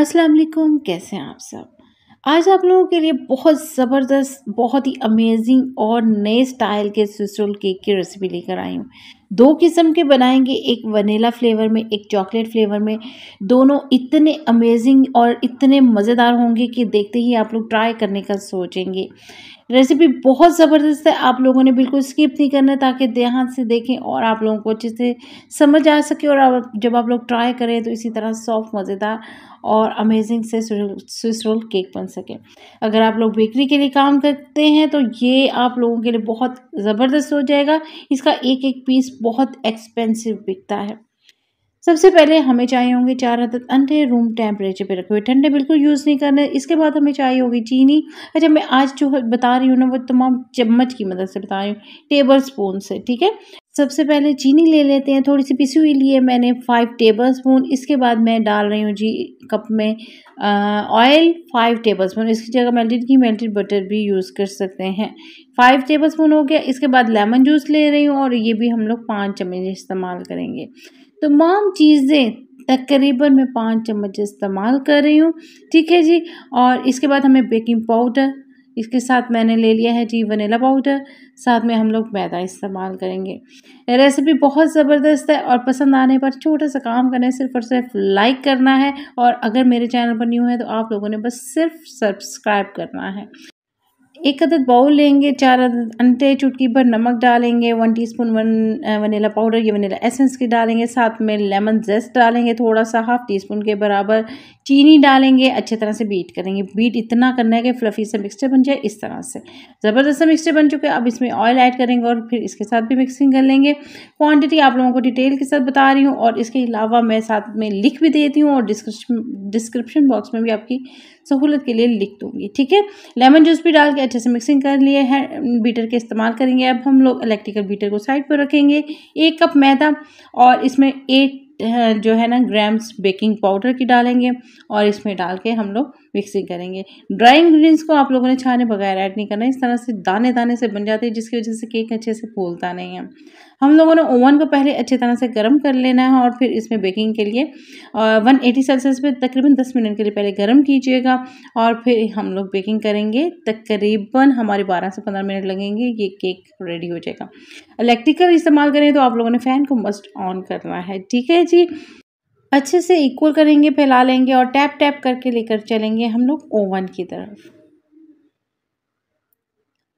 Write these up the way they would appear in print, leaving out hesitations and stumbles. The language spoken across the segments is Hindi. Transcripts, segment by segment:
अस्सलाम वालेकुम, कैसे हैं आप सब। आज आप लोगों के लिए बहुत ज़बरदस्त, बहुत ही अमेजिंग और नए स्टाइल के स्विस रोल केक की रेसिपी लेकर आई हूँ। दो किस्म के बनाएंगे, एक वनीला फ्लेवर में, एक चॉकलेट फ्लेवर में। दोनों इतने अमेजिंग और इतने मज़ेदार होंगे कि देखते ही आप लोग ट्राई करने का सोचेंगे। रेसिपी बहुत ज़बरदस्त है, आप लोगों ने बिल्कुल स्किप नहीं करना है ताकि ध्यान से देखें और आप लोगों को अच्छे से समझ आ सके और जब आप लोग ट्राई करें तो इसी तरह सॉफ्ट, मज़ेदार और अमेजिंग से स्विस रोल केक बन सके। अगर आप लोग बेकरी के लिए काम करते हैं तो ये आप लोगों के लिए बहुत ज़बरदस्त हो जाएगा। इसका एक एक पीस बहुत एक्सपेंसिव बिकता है। सबसे पहले हमें चाहिए होंगे 4 अदद अंडे, रूम टेम्परेचर पे रखे हुए, ठंडे बिल्कुल यूज़ नहीं करना है। इसके बाद हमें चाहिए होगी चीनी। अच्छा, मैं आज जो बता रही हूँ ना वो तमाम चम्मच की मदद से बता रही हूँ, टेबल स्पून से, ठीक है। सबसे पहले चीनी ले लेते हैं, थोड़ी सी पिसी हुई ली है मैंने 5 टेबल स्पून। इसके बाद मैं डाल रही हूँ जी कप में ऑयल 5 टेबल स्पून। इसकी जगह मेल्टेड घी, मेल्टेड बटर भी यूज़ कर सकते हैं। 5 टेबल स्पून हो गया। इसके बाद लेमन जूस ले रही हूँ और ये भी हम लोग 5 चम्मच इस्तेमाल करेंगे। तमाम चीज़ें तकरीबन मैं 5 चम्मच इस्तेमाल कर रही हूँ, ठीक है जी। और इसके बाद हमें बेकिंग पाउडर, इसके साथ मैंने ले लिया है जी वनीला पाउडर, साथ में हम लोग मैदा इस्तेमाल करेंगे। रेसिपी बहुत ज़बरदस्त है और पसंद आने पर छोटा सा काम करना है, सिर्फ और सिर्फ लाइक करना है। और अगर मेरे चैनल पर न्यू है तो आप लोगों ने बस सिर्फ सब्सक्राइब करना है। 1 अदद बाउल लेंगे, 4 अदद अंडे, चुटकी भर नमक डालेंगे, 1 टीस्पून वनीला पाउडर, ये वनीला एसेंस की डालेंगे, साथ में लेमन जेस्ट डालेंगे थोड़ा सा, हाफ टी स्पून के बराबर चीनी डालेंगे। अच्छे तरह से बीट करेंगे। बीट इतना करना है कि फ्लफी से मिक्सचर बन जाए, इस तरह से। ज़बरदस्त मिक्सचर बन चुका है। अब इसमें ऑयल ऐड करेंगे और फिर इसके साथ भी मिक्सिंग कर लेंगे। क्वांटिटी आप लोगों को डिटेल के साथ बता रही हूँ और इसके अलावा मैं साथ में लिख भी देती हूँ और डिस्क्रिप्शन बॉक्स में भी आपकी सहूलत के लिए लिख दूँगी, ठीक है। लेमन जूस भी डाल के अच्छे से मिक्सिंग कर लिए हैं। बीटर के इस्तेमाल करेंगे। अब हम लोग इलेक्ट्रिकल बीटर को साइड पर रखेंगे। 1 कप मैदा और इसमें 8 जो है ना ग्राम्स बेकिंग पाउडर की डालेंगे और इसमें डाल के हम लोग मिक्सिंग करेंगे। ड्राई इंग्रेडिएंट्स को आप लोगों ने छाने बगैर ऐड नहीं करना है। इस तरह से दाने दाने से बन जाते हैं जिसकी वजह से केक अच्छे से फूलता नहीं है। हम लोगों ने ओवन को पहले अच्छी तरह से गर्म कर लेना है और फिर इसमें बेकिंग के लिए 180 सेल्सियस पे तकरीबन 10 मिनट के लिए पहले गर्म कीजिएगा और फिर हम लोग बेकिंग करेंगे। तकरीबन हमारे 12 से 15 मिनट लगेंगे, ये केक रेडी हो जाएगा। इलेक्ट्रिकल इस्तेमाल करें तो आप लोगों ने फ़ैन को मस्ट ऑन करना है, ठीक है जी। अच्छे से इक्वल करेंगे, फैला लेंगे और टैप टैप करके लेकर चलेंगे हम लोग ओवन की तरफ।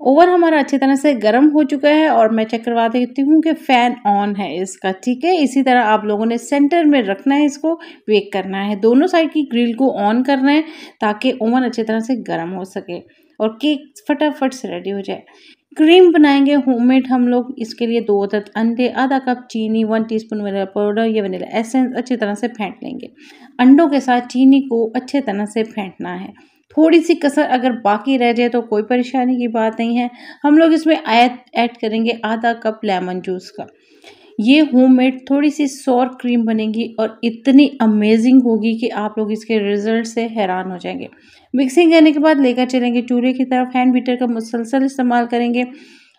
ओवन हमारा अच्छी तरह से गर्म हो चुका है और मैं चेक करवा देती हूँ कि फ़ैन ऑन है इसका, ठीक है। इसी तरह आप लोगों ने सेंटर में रखना है, इसको बेक करना है। दोनों साइड की ग्रिल को ऑन करना है ताकि ओवन अच्छी तरह से गर्म हो सके और केक फटाफट से रेडी हो जाए। क्रीम बनाएंगे होममेड हम लोग। इसके लिए 2 अदद अंडे, आधा कप चीनी, 1 टीस्पून वनीला पाउडर या वनीला एसेंस अच्छी तरह से फेंट लेंगे। अंडों के साथ चीनी को अच्छे तरह से फेंटना है। थोड़ी सी कसर अगर बाकी रह जाए तो कोई परेशानी की बात नहीं है। हम लोग इसमें ऐड करेंगे आधा कप लेमन जूस का। ये होममेड थोड़ी सी सॉर क्रीम बनेगी और इतनी अमेजिंग होगी कि आप लोग इसके रिजल्ट से हैरान हो जाएंगे। मिक्सिंग करने के बाद लेकर चलेंगे चूल्हे की तरफ। हैंड बीटर का मुसलसल इस्तेमाल करेंगे।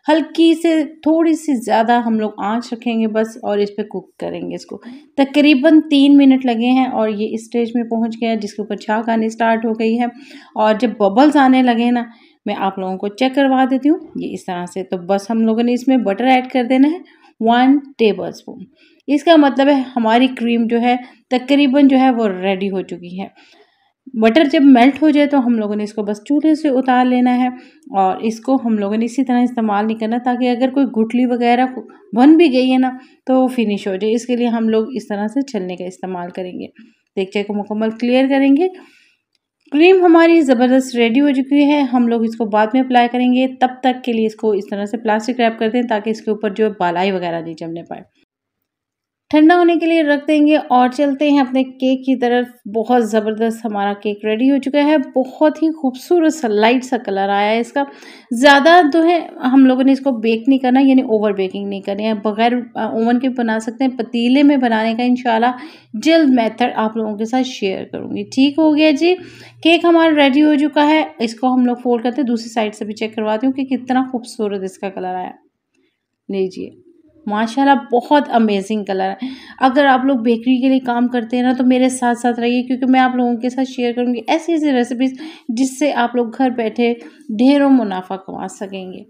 हल्की से थोड़ी सी ज़्यादा हम लोग आंच रखेंगे बस और इस पे कुक करेंगे इसको। तकरीबन 3 मिनट लगे हैं और ये इस स्टेज में पहुंच गया है जिसके ऊपर झाग आनी स्टार्ट हो गई है और जब बबल्स आने लगे ना, मैं आप लोगों को चेक करवा देती हूँ ये इस तरह से। तो बस हम लोगों ने इसमें बटर ऐड कर देना है 1 टेबल स्पून। इसका मतलब है हमारी क्रीम जो है तकरीबन जो है वो रेडी हो चुकी है। बटर जब मेल्ट हो जाए तो हम लोगों ने इसको बस चूल्हे से उतार लेना है और इसको हम लोगों ने इसी तरह इस्तेमाल नहीं करना ताकि अगर कोई गुठली वगैरह बन भी गई है ना तो फिनिश हो जाए। इसके लिए हम लोग इस तरह से छलनी का इस्तेमाल करेंगे। टेक्सचर को मुकम्मल क्लियर करेंगे। क्रीम हमारी ज़बरदस्त रेडी हो चुकी है। हम लोग इसको बाद में अप्लाई करेंगे। तब तक के लिए इसको इस तरह से प्लास्टिक रैप कर दें ताकि इसके ऊपर जो बालाई वगैरह नहीं जमने पाए। ठंडा होने के लिए रख देंगे और चलते हैं अपने केक की तरफ। बहुत ज़बरदस्त हमारा केक रेडी हो चुका है। बहुत ही खूबसूरत सा लाइट सा कलर आया है इसका। ज़्यादा जो है हम लोगों ने इसको बेक नहीं करना, यानी ओवर बेकिंग नहीं करनी है। बगैर ओवन के बना सकते हैं। पतीले में बनाने का इंशाल्लाह जल्द मेथड आप लोगों के साथ शेयर करूँगी। ठीक हो गया जी, केक हमारा रेडी हो चुका है। इसको हम लोग फोल्ड करते हैं। दूसरी साइड से भी चेक करवाती हूँ कि कितना खूबसूरत इसका कलर आया। लीजिए, माशाल्लाह बहुत अमेजिंग कलर है। अगर आप लोग बेकरी के लिए काम करते हैं ना तो मेरे साथ साथ रहिए, क्योंकि मैं आप लोगों के साथ शेयर करूँगी ऐसी ऐसी रेसिपीज़ जिससे आप लोग घर बैठे ढेरों मुनाफा कमा सकेंगे।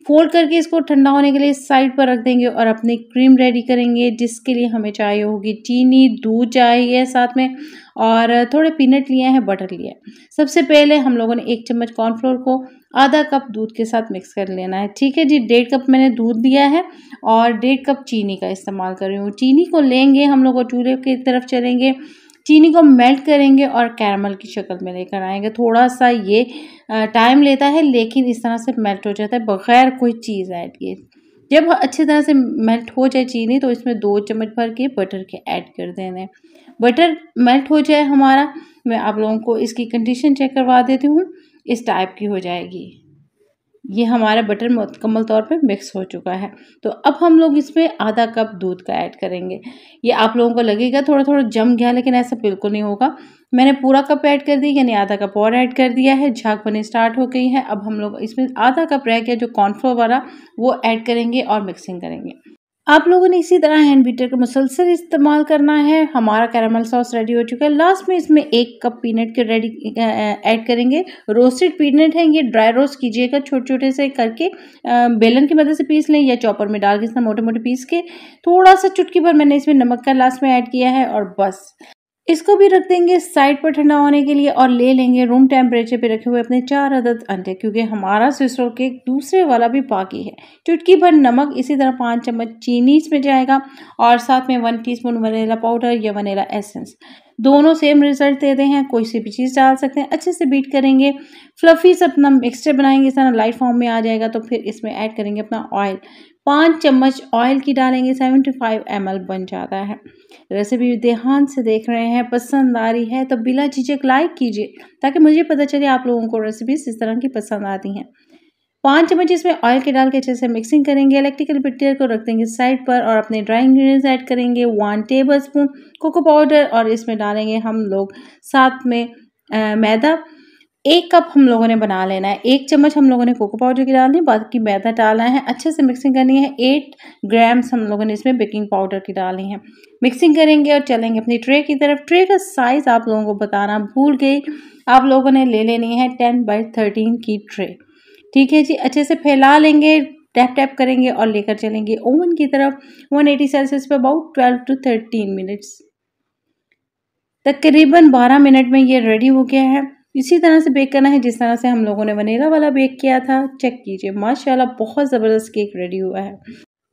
फोल्ड करके इसको ठंडा होने के लिए साइड पर रख देंगे और अपनी क्रीम रेडी करेंगे, जिसके लिए हमें चाहिए होगी चीनी, दूध चाहिए साथ में, और थोड़े पीनट लिए हैं, बटर लिया है। सबसे पहले हम लोगों ने 1 चम्मच कॉर्नफ्लोर को आधा कप दूध के साथ मिक्स कर लेना है। ठीक है जी, 1.5 कप मैंने दूध लिया है और 1.5 कप चीनी का इस्तेमाल कर रही हूँ। चीनी को लेंगे हम लोग और चूल्हे की तरफ चलेंगे, चीनी को मेल्ट करेंगे और कैरमल की शक्ल में लेकर आएंगे। थोड़ा सा ये टाइम लेता है, लेकिन इस तरह से मेल्ट हो जाता है बगैर कोई चीज़ ऐड किए। जब अच्छी तरह से मेल्ट हो जाए चीनी तो इसमें 2 चम्मच भर के बटर के ऐड कर देने। बटर मेल्ट हो जाए हमारा, मैं आप लोगों को इसकी कंडीशन चेक करवा देती हूँ। इस टाइप की हो जाएगी। ये हमारा बटर मुकम्मल तौर पे मिक्स हो चुका है। तो अब हम लोग इसमें आधा कप दूध का ऐड करेंगे। ये आप लोगों को लगेगा थोड़ा थोड़ा जम गया, लेकिन ऐसा बिल्कुल नहीं होगा। मैंने पूरा कप ऐड कर दिया, यानी आधा कप और ऐड कर दिया है। झाग बनी स्टार्ट हो गई है। अब हम लोग इसमें आधा कप रह गया जो कॉर्नफ्लोर वाला, वो ऐड करेंगे और मिक्सिंग करेंगे। आप लोगों ने इसी तरह हैंड बीटर का मुसलसल इस्तेमाल करना है। हमारा कैरामल सॉस रेडी हो चुका है। लास्ट में इसमें 1 कप पीनट के ऐड करेंगे। रोस्टेड पीनट है, ये ड्राई रोस्ट कीजिएगा छोटे छोटे से करके, बेलन की मदद से पीस लें या चॉपर में डाल के इसमें मोटे मोटे पीस के। थोड़ा सा चुटकी भर मैंने इसमें नमक का लास्ट में ऐड किया है और बस इसको भी रख देंगे साइड पर ठंडा होने के लिए और ले लेंगे रूम टेम्परेचर पे रखे हुए अपने 4 अदद अंडे, क्योंकि हमारा स्विस रोल केक दूसरे वाला भी बाकी है। चुटकी भर नमक, इसी तरह 5 चम्मच चीनी इसमें जाएगा और साथ में 1 टीस्पून वनीला पाउडर या वनीला एसेंस। दोनों सेम रिजल्ट देते हैं, कोई सी भी चीज़ डाल सकते हैं। अच्छे से बीट करेंगे, फ्लफी से अपना मिक्सचर बनाएंगे, इस तरह लाइट फॉर्म में आ जाएगा। तो फिर इसमें ऐड करेंगे अपना ऑयल, 5 चम्मच ऑयल की डालेंगे, 75 ml बन जाता है। रेसिपी ध्यान से देख रहे हैं, पसंद आ रही है तो बिला झिझक लाइक कीजिए, ताकि मुझे पता चले आप लोगों को रेसिपीज इस तरह की पसंद आती हैं। 5 चम्मच इसमें ऑयल के डाल के अच्छे से मिक्सिंग करेंगे। इलेक्ट्रिकल बिटर को रख देंगे साइड पर और अपने ड्राई इंग्रेडिएंट्स ऐड करेंगे। 1 टेबलस्पून कोको पाउडर और इसमें डालेंगे हम लोग साथ में मैदा। 1 कप हम लोगों ने बना लेना है। 1 चम्मच हम लोगों ने कोको पाउडर की डालनी है, बाकी मैदा डालना है। अच्छे से मिक्सिंग करनी है। 8 ग्राम्स हम लोगों ने इसमें बेकिंग पाउडर की डालनी है। मिक्सिंग करेंगे और चलेंगे अपनी ट्रे की तरफ। ट्रे का साइज़ आप लोगों को बताना भूल गई, आप लोगों ने ले लेनी है 10 बाई 13 की ट्रे। ठीक है जी, अच्छे से फैला लेंगे, टैप टैप करेंगे और लेकर चलेंगे ओवन की तरफ। 180 सेल्सियस पे अबाउट 12 to 13 मिनट्स, तकरीबन 12 मिनट में ये रेडी हो गया है। इसी तरह से बेक करना है जिस तरह से हम लोगों ने वनीला वाला बेक किया था। चेक कीजिए, माशाल्लाह बहुत ज़बरदस्त केक रेडी हुआ है।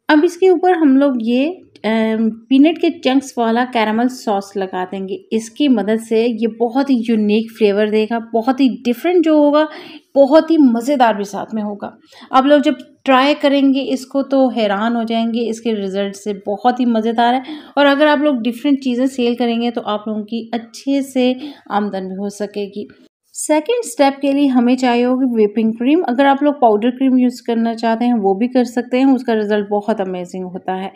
अब इसके ऊपर हम लोग ये पीनट के चंक्स वाला कैरामल सॉस लगा देंगे। इसकी मदद से ये बहुत ही यूनिक फ्लेवर देगा, बहुत ही डिफरेंट जो होगा, बहुत ही मज़ेदार भी साथ में होगा। आप लोग जब ट्राई करेंगे इसको तो हैरान हो जाएंगे, इसके रिजल्ट से बहुत ही मज़ेदार है। और अगर आप लोग डिफरेंट चीज़ें सेल करेंगे तो आप लोगों की अच्छे से आमदन भी हो सकेगी। सेकेंड स्टेप के लिए हमें चाहिए होगी व्हिपिंग क्रीम। अगर आप लोग पाउडर क्रीम यूज़ करना चाहते हैं वो भी कर सकते हैं, उसका रिज़ल्ट बहुत अमेजिंग होता है।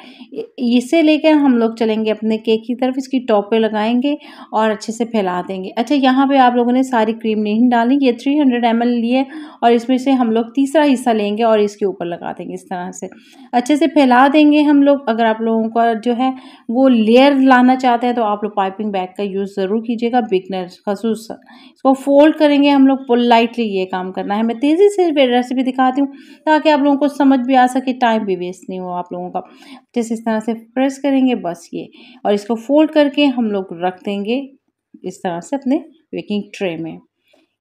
इसे लेकर हम लोग चलेंगे अपने केक की तरफ। इसकी टॉप पे लगाएंगे और अच्छे से फैला देंगे। अच्छा, यहाँ पे आप लोगों ने सारी क्रीम नहीं डाली, ये 300 ml लिए और इसमें से हम लोग तीसरा हिस्सा लेंगे और इसके ऊपर लगा देंगे। इस तरह से अच्छे से फैला देंगे हम लोग। अगर आप लोगों का जो है वो लेयर लाना चाहते हैं तो आप लोग पाइपिंग बैग का यूज़ ज़रूर कीजिएगा, बिगनर खसूसन। इसको फोल्ड करेंगे हम लोग, पोलाइटली ये काम करना है। मैं तेज़ी से रेसिपी दिखाती हूँ ताकि आप लोगों को समझ भी आ सके, टाइम भी वेस्ट नहीं हो आप लोगों का। जैसे इस तरह से प्रेस करेंगे बस ये, और इसको फोल्ड करके हम लोग रख देंगे इस तरह से अपने बेकिंग ट्रे में।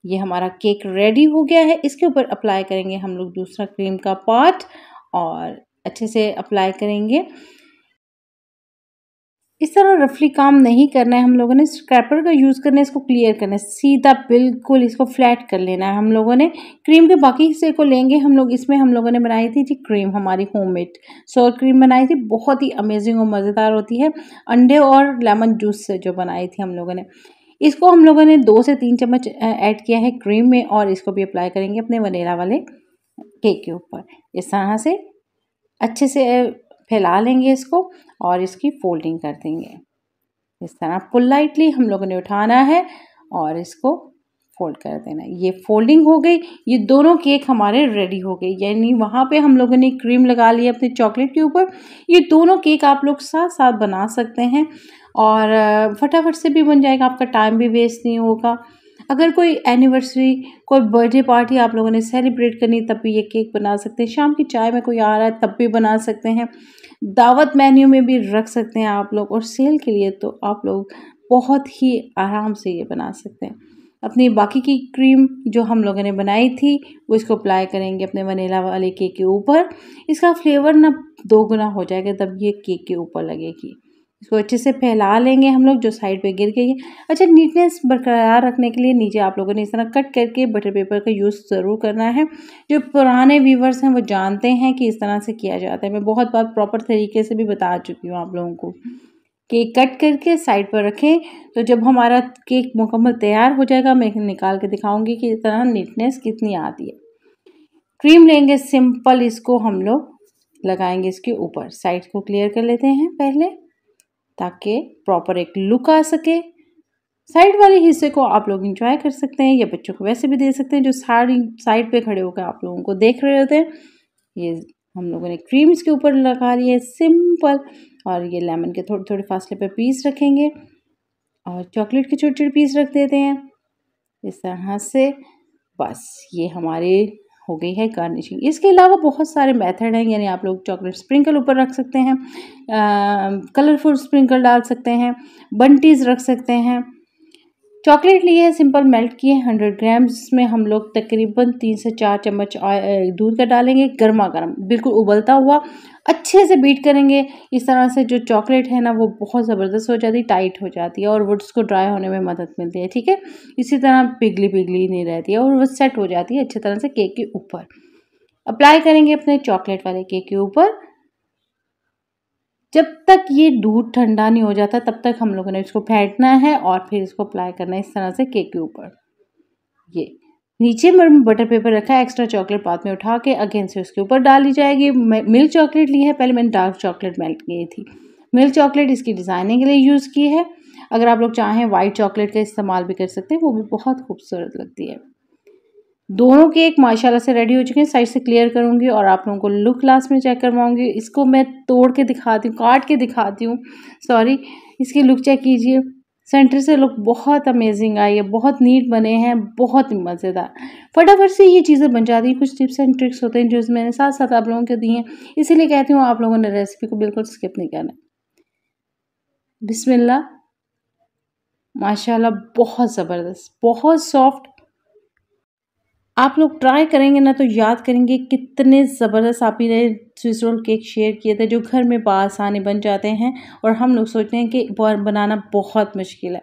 ये हमारा केक रेडी हो गया है। इसके ऊपर अप्लाई करेंगे हम लोग दूसरा क्रीम का पार्ट और अच्छे से अप्लाई करेंगे। इस तरह रफली काम नहीं करना है हम लोगों ने, स्क्रैपर का यूज़ करना है, इसको क्लियर करना है, सीधा बिल्कुल इसको फ्लैट कर लेना है हम लोगों ने। क्रीम के बाकी हिस्से को लेंगे हम लोग। इसमें हम लोगों ने बनाई थी जी क्रीम, हमारी होममेड सोर क्रीम बनाई थी, बहुत ही अमेजिंग और मज़ेदार होती है, अंडे और लेमन जूस से जो बनाई थी हम लोगों ने। इसको हम लोगों ने 2 से 3 चम्मच ऐड किया है क्रीम में और इसको भी अप्लाई करेंगे अपने वनीला वाले केक के ऊपर। इस तरह से अच्छे से फैला लेंगे इसको और इसकी फोल्डिंग कर देंगे। इस तरह पोलाइटली हम लोगों ने उठाना है और इसको फोल्ड कर देना। ये फोल्डिंग हो गई, ये दोनों केक हमारे रेडी हो गए, यानी वहाँ पे हम लोगों ने क्रीम लगा ली अपने चॉकलेट के ऊपर। ये दोनों केक आप लोग साथ साथ बना सकते हैं और फटाफट से भी बन जाएगा, आपका टाइम भी वेस्ट नहीं होगा। अगर कोई एनिवर्सरी, कोई बर्थडे पार्टी आप लोगों ने सेलिब्रेट करनी तब भी ये केक बना सकते हैं। शाम की चाय में कोई आ रहा है तब भी बना सकते हैं। दावत मेन्यू में भी रख सकते हैं आप लोग, और सेल के लिए तो आप लोग बहुत ही आराम से ये बना सकते हैं। अपनी बाकी की क्रीम जो हम लोगों ने बनाई थी वो इसको अप्लाई करेंगे अपने वनीला वाले केक के ऊपर। इसका फ्लेवर ना 2 गुना हो जाएगा तब ये केक के ऊपर लगेगी। इसको अच्छे से फैला लेंगे हम लोग, जो साइड पे गिर गई है। अच्छा, नीटनेस बरकरार रखने के लिए नीचे आप लोगों ने इस तरह कट करके बटर पेपर का यूज़ ज़रूर करना है। जो पुराने व्यूवर्स हैं वो जानते हैं कि इस तरह से किया जाता है। मैं बहुत बार प्रॉपर तरीके से भी बता चुकी हूँ आप लोगों को। केक कट करके साइड पर रखें, तो जब हमारा केक मुकम्मल तैयार हो जाएगा मैं निकाल के दिखाऊंगी कि इस तरह नीटनेस कितनी आती है। क्रीम लेंगे सिंपल, इसको हम लोग लगाएंगे इसके ऊपर। साइड को क्लियर कर लेते हैं पहले ताकि प्रॉपर एक लुक आ सके। साइड वाले हिस्से को आप लोग इंजॉय कर सकते हैं या बच्चों को वैसे भी दे सकते हैं जो साइड पे खड़े होकर आप लोगों को देख रहे होते हैं। ये हम लोगों ने क्रीम इसके ऊपर लगा ली है सिंपल, और ये लेमन के थोड़े थोड़े फासले पे पीस रखेंगे और चॉकलेट के छोटे छोटे पीस रख देते हैं इस तरह से। बस ये हमारे हो गई है गार्निशिंग। इसके अलावा बहुत सारे मेथड हैं, यानी आप लोग चॉकलेट स्प्रिंकल ऊपर रख सकते हैं, कलरफुल स्प्रिंकल डाल सकते हैं, बंटीज रख सकते हैं। चॉकलेट लिए है सिंपल, मेल्ट किए 100 ग्राम, जिसमें हम लोग तकरीबन 3 से 4 चम्मच दूध का डालेंगे, गर्मा गर्म बिल्कुल उबलता हुआ। अच्छे से बीट करेंगे, इस तरह से जो चॉकलेट है ना वो बहुत ज़बरदस्त हो जाती है, टाइट हो जाती है और वो उसको ड्राई होने में मदद मिलती है। ठीक है, इसी तरह पिघली पिघली नहीं रहती है और वो सेट हो जाती है अच्छी तरह से केक के ऊपर। अप्लाई करेंगे अपने चॉकलेट वाले केक के ऊपर। जब तक ये दूध ठंडा नहीं हो जाता तब तक हम लोगों ने इसको फेंटना है और फिर इसको अप्लाई करना है इस तरह से केक के ऊपर। ये नीचे बटर पेपर रखा है, एक्स्ट्रा चॉकलेट बाद में उठा के अगेन से उसके ऊपर डाली जाएगी। मिल्क चॉकलेट ली है, पहले मैंने डार्क चॉकलेट मेल्ट की थी। मिल्क चॉकलेट इसकी डिज़ाइनिंग के लिए यूज़ की है। अगर आप लोग चाहें वाइट चॉकलेट का इस्तेमाल भी कर सकते हैं, वो भी बहुत खूबसूरत लगती है। दोनों केक माशाल्लाह से रेडी हो चुके हैं। साइड से क्लियर करूंगी और आप लोगों को लुक लास्ट में चेक करवाऊंगी। इसको मैं तोड़ के दिखाती हूँ, काट के दिखाती हूँ, सॉरी। इसकी लुक चेक कीजिए, सेंटर से लुक बहुत अमेजिंग आई है, बहुत नीट बने हैं, बहुत मज़ेदार। फटाफट से ये चीज़ें बन जाती हैं। कुछ टिप्स एंड ट्रिक्स होते हैं जो मैंने साथ साथ आप लोगों को दी हैं, इसीलिए कहती हूँ आप लोगों ने रेसिपी को बिल्कुल स्किप नहीं करना। बिस्मिल्लाह, माशाल्लाह बहुत ज़बरदस्त, बहुत सॉफ्ट। आप लोग ट्राई करेंगे ना तो याद करेंगे कितने ज़बरदस्त आप ही ने स्विस रोल केक शेयर किए थे, जो घर में बआसानी बन जाते हैं और हम लोग सोचते हैं कि बनाना बहुत मुश्किल है।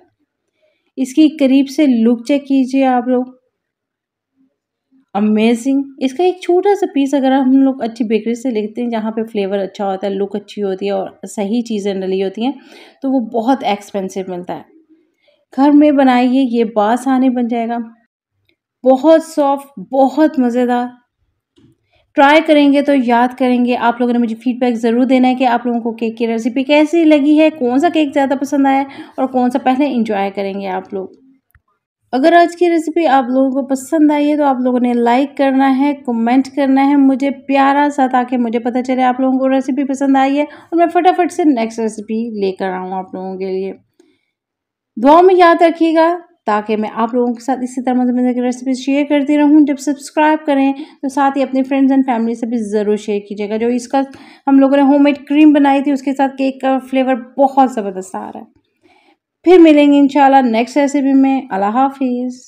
इसकी करीब से लुक चेक कीजिए आप लोग, अमेजिंग। इसका एक छोटा सा पीस अगर हम लोग अच्छी बेकरी से लेते हैं जहाँ पे फ्लेवर अच्छा होता है, लुक अच्छी होती है और सही चीज़ें डली होती हैं, तो वो बहुत एक्सपेंसिव मिलता है। घर में बनाइए, ये बआसानी बन जाएगा, बहुत सॉफ्ट, बहुत मज़ेदार। ट्राई करेंगे तो याद करेंगे। आप लोगों ने मुझे फीडबैक ज़रूर देना है कि आप लोगों को केक की रेसिपी कैसी लगी है, कौन सा केक ज़्यादा पसंद आया और कौन सा पहले इंजॉय करेंगे आप लोग। अगर आज की रेसिपी आप लोगों को पसंद आई है तो आप लोगों ने लाइक करना है, कमेंट करना है मुझे प्यारा सा, ताकि मुझे पता चले आप लोगों को रेसिपी पसंद आई है और मैं फटाफट से नेक्स्ट रेसिपी लेकर आऊँ आप लोगों के लिए। दुआ में याद रखिएगा ताकि मैं आप लोगों के साथ इसी तरह मज़े की रेसिपी शेयर करती रहूँ। जब सब्सक्राइब करें तो साथ ही अपने फ्रेंड्स एंड फैमिली से भी ज़रूर शेयर कीजिएगा। जो इसका हम लोगों ने होममेड क्रीम बनाई थी उसके साथ केक का फ्लेवर बहुत ज़बरदस्त आ रहा है। फिर मिलेंगे इंशाल्लाह नेक्स्ट रेसिपी में। अल्लाह हाफिज़।